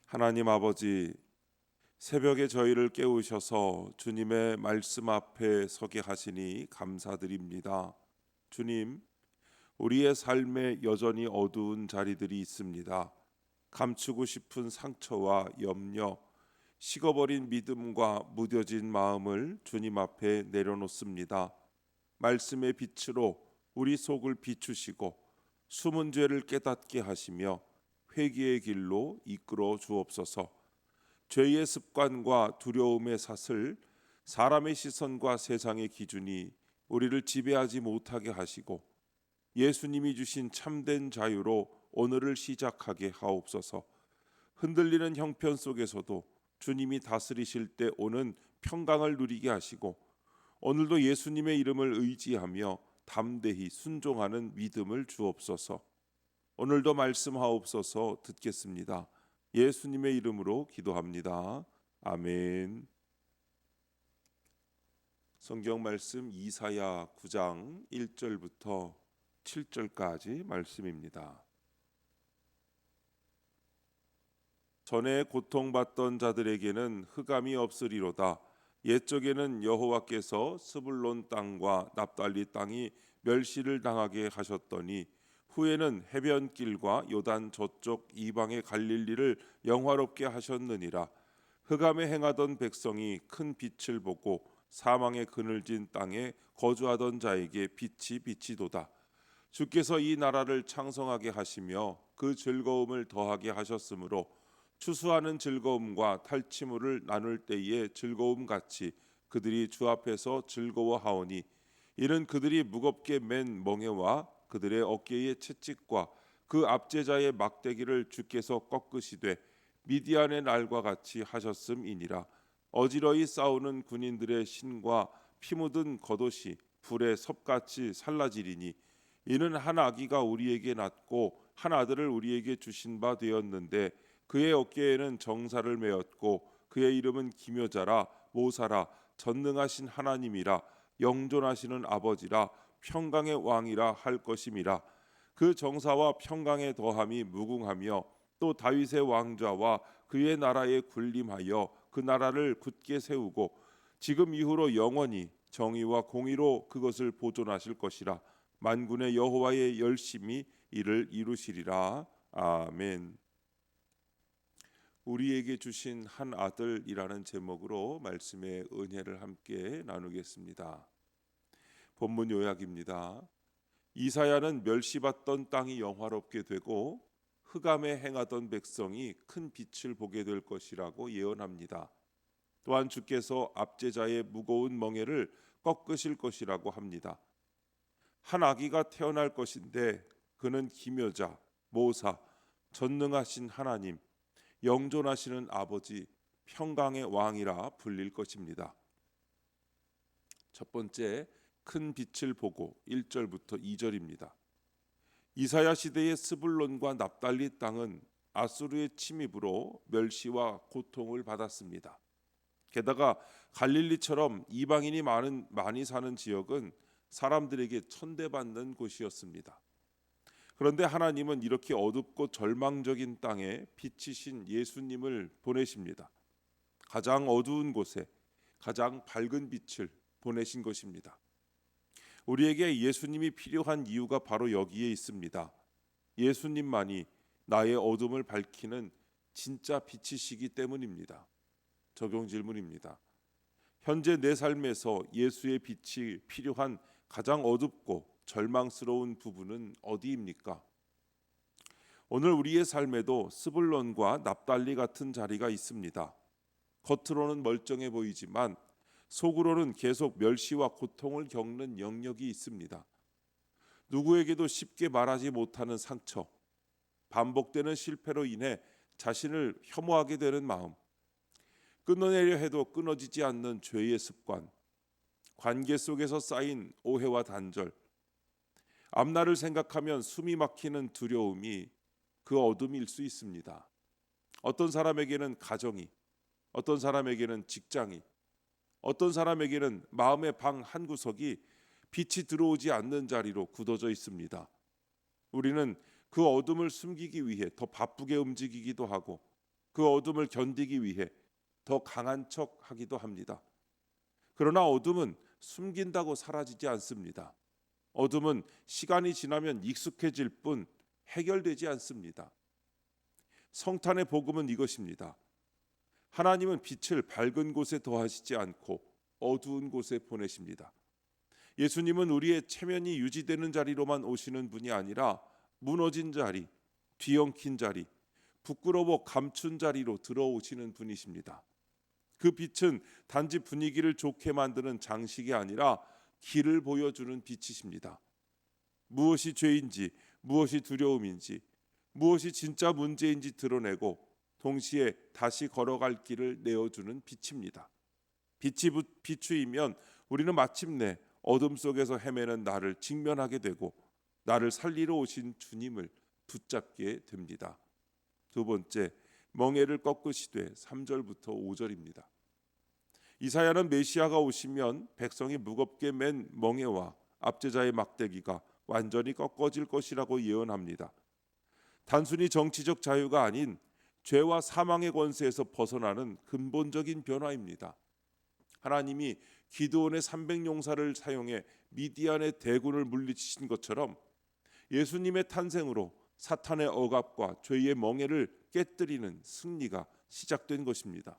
하나님 아버지, 새벽에 저희를 깨우셔서 주님의 말씀 앞에 서게 하시니 감사드립니다. 주님, 우리의 삶에 여전히 어두운 자리들이 있습니다. 감추고 싶은 상처와 염려, 식어버린 믿음과 무뎌진 마음을 주님 앞에 내려놓습니다. 말씀의 빛으로 우리 속을 비추시고 숨은 죄를 깨닫게 하시며 회개의 길로 이끌어 주옵소서. 죄의 습관과 두려움의 사슬, 사람의 시선과 세상의 기준이 우리를 지배하지 못하게 하시고 예수님이 주신 참된 자유로 오늘을 시작하게 하옵소서. 흔들리는 형편 속에서도 주님이 다스리실 때 오는 평강을 누리게 하시고 오늘도 예수님의 이름을 의지하며 담대히 순종하는 믿음을 주옵소서. 오늘도 말씀하옵소서. 듣겠습니다. 예수님의 이름으로 기도합니다. 아멘. 성경 말씀 이사야 9장 1절부터 7절까지 말씀입니다. 전에 고통받던 자들에게는 흑암이 없으리로다. 옛적에는 여호와께서 스불론 땅과 납달리 땅이 멸시를 당하게 하셨더니 후에는 해변길과 요단 저쪽 이방의 갈릴리를 영화롭게 하셨느니라. 흑암에 행하던 백성이 큰 빛을 보고 사망의 그늘진 땅에 거주하던 자에게 빛이 비치도다. 주께서 이 나라를 창성하게 하시며 그 즐거움을 더하게 하셨으므로 추수하는 즐거움과 탈취물을 나눌 때의 즐거움 같이 그들이 주 앞에서 즐거워하오니 이는 그들이 무겁게 맨 멍에와 그들의 어깨의 채찍과 그 압제자의 막대기를 주께서 꺾으시되 미디안의 날과 같이 하셨음이니라. 어지러이 싸우는 군인들의 신과 피 묻은 겉옷이 불에 섭같이 살라지리니 이는 한 아기가 우리에게 낳고 한 아들을 우리에게 주신 바 되었는데 그의 어깨에는 정사를 메었고 그의 이름은 기묘자라 모사라 전능하신 하나님이라 영존하시는 아버지라 평강의 왕이라 할 것임이라. 그 정사와 평강의 더함이 무궁하며 또 다윗의 왕좌와 그의 나라에 군림하여 그 나라를 굳게 세우고 지금 이후로 영원히 정의와 공의로 그것을 보존하실 것이라. 만군의 여호와의 열심히 이를 이루시리라. 아멘. 우리에게 주신 한 아들이라는 제목으로 말씀의 은혜를 함께 나누겠습니다. 본문 요약입니다. 이사야는 멸시받던 땅이 영화롭게 되고 흑암에 행하던 백성이 큰 빛을 보게 될 것이라고 예언합니다. 또한 주께서 압제자의 무거운 멍에를 꺾으실 것이라고 합니다. 한 아기가 태어날 것인데 그는 기묘자, 모사, 전능하신 하나님, 영존하시는 아버지, 평강의 왕이라 불릴 것입니다. 첫 번째, 큰 빛을 보고 1절부터 2절입니다. 이사야 시대의 스불론과 납달리 땅은 아수르의 침입으로 멸시와 고통을 받았습니다. 게다가 갈릴리처럼 이방인이 많이 사는 지역은 사람들에게 천대받는 곳이었습니다. 그런데 하나님은 이렇게 어둡고 절망적인 땅에 빛이신 예수님을 보내십니다. 가장 어두운 곳에 가장 밝은 빛을 보내신 것입니다. 우리에게 예수님이 필요한 이유가 바로 여기에 있습니다. 예수님만이 나의 어둠을 밝히는 진짜 빛이시기 때문입니다. 적용 질문입니다. 현재 내 삶에서 예수의 빛이 필요한 가장 어둡고 절망스러운 부분은 어디입니까? 오늘 우리의 삶에도 스불론과 납달리 같은 자리가 있습니다. 겉으로는 멀쩡해 보이지만 속으로는 계속 멸시와 고통을 겪는 영역이 있습니다. 누구에게도 쉽게 말하지 못하는 상처, 반복되는 실패로 인해 자신을 혐오하게 되는 마음, 끊어내려 해도 끊어지지 않는 죄의 습관, 관계 속에서 쌓인 오해와 단절, 앞날을 생각하면 숨이 막히는 두려움이 그 어둠일 수 있습니다. 어떤 사람에게는 가정이, 어떤 사람에게는 직장이, 어떤 사람에게는 마음의 방 한 구석이 빛이 들어오지 않는 자리로 굳어져 있습니다. 우리는 그 어둠을 숨기기 위해 더 바쁘게 움직이기도 하고 그 어둠을 견디기 위해 더 강한 척 하기도 합니다. 그러나 어둠은 숨긴다고 사라지지 않습니다. 어둠은 시간이 지나면 익숙해질 뿐 해결되지 않습니다. 성탄의 복음은 이것입니다. 하나님은 빛을 밝은 곳에 더하시지 않고 어두운 곳에 보내십니다. 예수님은 우리의 체면이 유지되는 자리로만 오시는 분이 아니라 무너진 자리, 뒤엉킨 자리, 부끄러워 감춘 자리로 들어오시는 분이십니다. 그 빛은 단지 분위기를 좋게 만드는 장식이 아니라 길을 보여주는 빛이십니다. 무엇이 죄인지, 무엇이 두려움인지, 무엇이 진짜 문제인지 드러내고 동시에 다시 걸어갈 길을 내어주는 빛입니다. 빛이 비추이면 우리는 마침내 어둠 속에서 헤매는 나를 직면하게 되고 나를 살리러 오신 주님을 붙잡게 됩니다. 두 번째, 멍에를 꺾으시되 3절부터 5절입니다. 이사야는 메시아가 오시면 백성이 무겁게 맨 멍에와 압제자의 막대기가 완전히 꺾어질 것이라고 예언합니다. 단순히 정치적 자유가 아닌 죄와 사망의 권세에서 벗어나는 근본적인 변화입니다. 하나님이 기드온의 300용사를 사용해 미디안의 대군을 물리치신 것처럼 예수님의 탄생으로 사탄의 억압과 죄의 멍에를 깨뜨리는 승리가 시작된 것입니다.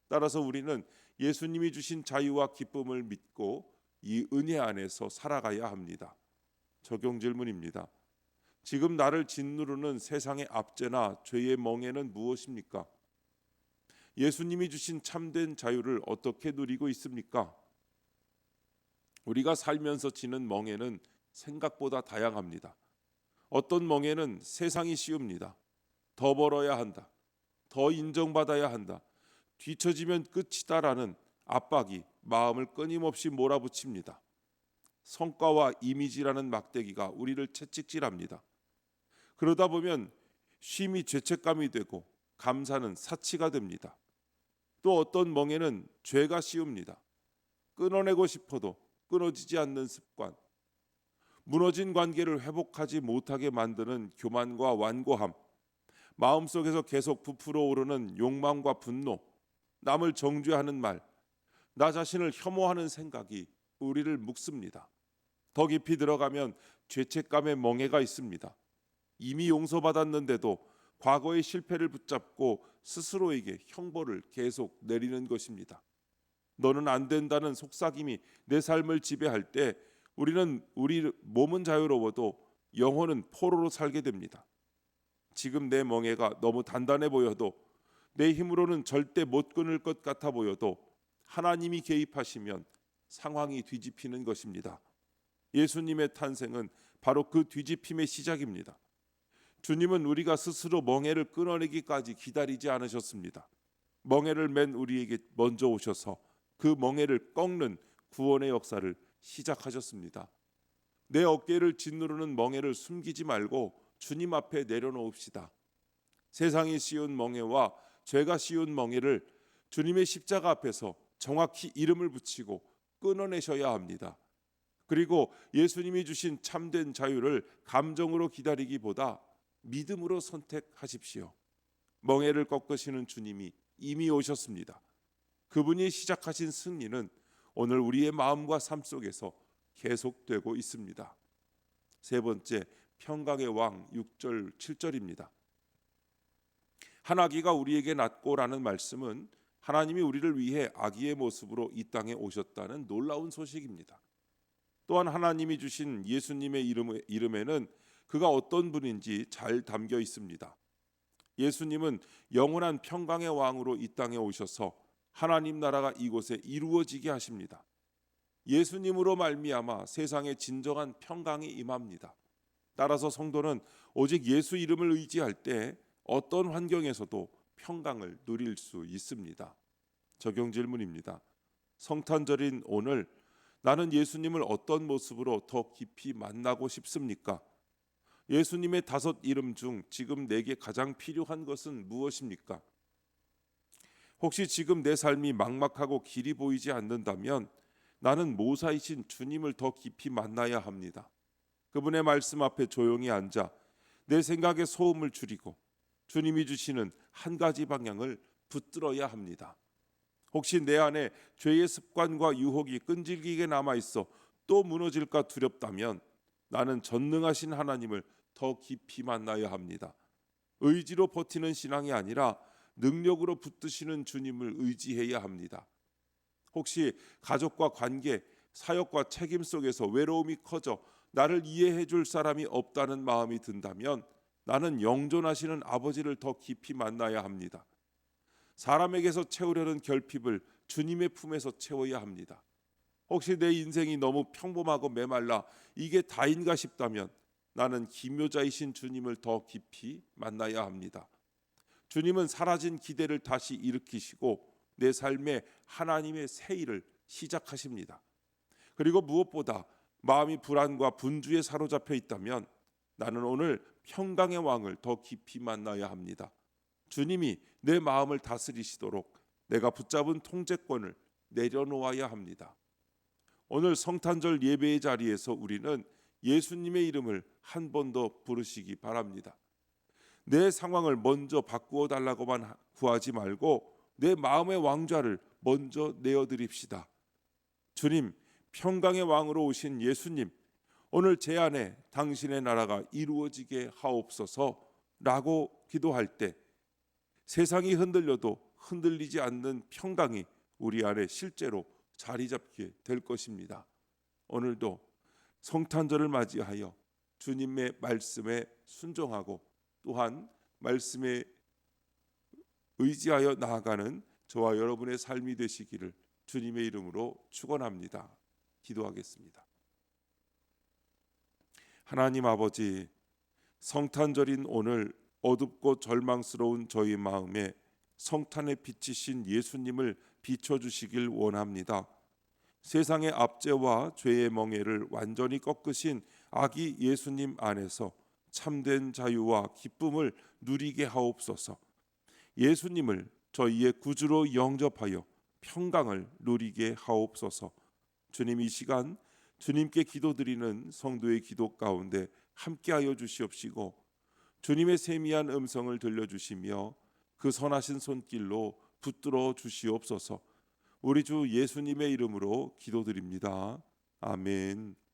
따라서 우리는 예수님이 주신 자유와 기쁨을 믿고 이 은혜 안에서 살아가야 합니다. 적용 질문입니다. 지금 나를 짓누르는 세상의 압제나 죄의 멍에는 무엇입니까? 예수님이 주신 참된 자유를 어떻게 누리고 있습니까? 우리가 살면서 지는 멍에는 생각보다 다양합니다. 어떤 멍에는 세상이 씌웁니다. 더 벌어야 한다. 더 인정받아야 한다. 뒤처지면 끝이다라는 압박이 마음을 끊임없이 몰아붙입니다. 성과와 이미지라는 막대기가 우리를 채찍질합니다. 그러다 보면 쉼이 죄책감이 되고 감사는 사치가 됩니다. 또 어떤 멍에는 죄가 씌웁니다. 끊어내고 싶어도 끊어지지 않는 습관, 무너진 관계를 회복하지 못하게 만드는 교만과 완고함, 마음속에서 계속 부풀어 오르는 욕망과 분노, 남을 정죄하는 말, 나 자신을 혐오하는 생각이 우리를 묶습니다. 더 깊이 들어가면 죄책감의 멍에가 있습니다. 이미 용서받았는데도 과거의 실패를 붙잡고 스스로에게 형벌을 계속 내리는 것입니다. 너는 안 된다는 속삭임이 내 삶을 지배할 때 우리 몸은 자유로워도 영혼은 포로로 살게 됩니다. 지금 내 멍에가 너무 단단해 보여도 내 힘으로는 절대 못 끊을 것 같아 보여도 하나님이 개입하시면 상황이 뒤집히는 것입니다. 예수님의 탄생은 바로 그 뒤집힘의 시작입니다. 주님은 우리가 스스로 멍에를 끊어내기까지 기다리지 않으셨습니다. 멍에를 맨 우리에게 먼저 오셔서 그 멍에를 꺾는 구원의 역사를 시작하셨습니다. 내 어깨를 짓누르는 멍에를 숨기지 말고 주님 앞에 내려놓읍시다. 세상이 씌운 멍에와 죄가 씌운 멍에를 주님의 십자가 앞에서 정확히 이름을 붙이고 끊어내셔야 합니다. 그리고 예수님이 주신 참된 자유를 감정으로 기다리기보다 믿음으로 선택하십시오. 멍에를 꺾으시는 주님이 이미 오셨습니다. 그분이 시작하신 승리는 오늘 우리의 마음과 삶 속에서 계속되고 있습니다. 세 번째, 평강의 왕 6절 7절입니다. 한 아기가 우리에게 낳고라는 말씀은 하나님이 우리를 위해 아기의 모습으로 이 땅에 오셨다는 놀라운 소식입니다. 또한 하나님이 주신 예수님의 이름에는 그가 어떤 분인지 잘 담겨 있습니다. 예수님은 영원한 평강의 왕으로 이 땅에 오셔서 하나님 나라가 이곳에 이루어지게 하십니다. 예수님으로 말미암아 세상에 진정한 평강이 임합니다. 따라서 성도는 오직 예수 이름을 의지할 때 어떤 환경에서도 평강을 누릴 수 있습니다. 적용 질문입니다. 성탄절인 오늘 나는 예수님을 어떤 모습으로 더 깊이 만나고 싶습니까? 예수님의 5 이름 중 지금 내게 가장 필요한 것은 무엇입니까? 혹시 지금 내 삶이 막막하고 길이 보이지 않는다면 나는 모사이신 주님을 더 깊이 만나야 합니다. 그분의 말씀 앞에 조용히 앉아 내 생각의 소음을 줄이고 주님이 주시는 한 가지 방향을 붙들어야 합니다. 혹시 내 안에 죄의 습관과 유혹이 끈질기게 남아 있어 또 무너질까 두렵다면 나는 전능하신 하나님을 더 깊이 만나야 합니다. 의지로 버티는 신앙이 아니라 능력으로 붙드시는 주님을 의지해야 합니다. 혹시 가족과 관계, 사역과 책임 속에서 외로움이 커져 나를 이해해 줄 사람이 없다는 마음이 든다면 나는 영존하시는 아버지를 더 깊이 만나야 합니다. 사람에게서 채우려는 결핍을 주님의 품에서 채워야 합니다. 혹시 내 인생이 너무 평범하고 메말라 이게 다인가 싶다면 나는 기묘자이신 주님을 더 깊이 만나야 합니다. 주님은 사라진 기대를 다시 일으키시고 내 삶에 하나님의 새 일을 시작하십니다. 그리고 무엇보다 마음이 불안과 분주에 사로잡혀 있다면 나는 오늘 평강의 왕을 더 깊이 만나야 합니다. 주님이 내 마음을 다스리시도록 내가 붙잡은 통제권을 내려놓아야 합니다. 오늘 성탄절 예배의 자리에서 우리는 예수님의 이름을 한 번 더 부르시기 바랍니다. 내 상황을 먼저 바꾸어 달라고만 구하지 말고 내 마음의 왕좌를 먼저 내어드립시다. 주님, 평강의 왕으로 오신 예수님, 오늘 제 안에 당신의 나라가 이루어지게 하옵소서라고 기도할 때 세상이 흔들려도 흔들리지 않는 평강이 우리 안에 실제로 자리 잡게 될 것입니다. 오늘도 성탄절을 맞이하여 주님의 말씀에 순종하고 또한 말씀에 의지하여 나아가는 저와 여러분의 삶이 되시기를 주님의 이름으로 축원합니다. 기도하겠습니다. 하나님 아버지, 성탄절인 오늘 어둡고 절망스러운 저희 마음에 성탄의 빛이신 예수님을 비춰주시길 원합니다. 세상의 압제와 죄의 멍에를 완전히 꺾으신 아기 예수님 안에서 참된 자유와 기쁨을 누리게 하옵소서. 예수님을 저희의 구주로 영접하여 평강을 누리게 하옵소서. 주님, 이 시간 주님께 기도드리는 성도의 기도 가운데 함께하여 주시옵시고 주님의 세미한 음성을 들려주시며 그 선하신 손길로 붙들어 주시옵소서. 우리 주 예수님의 이름으로 기도드립니다. 아멘.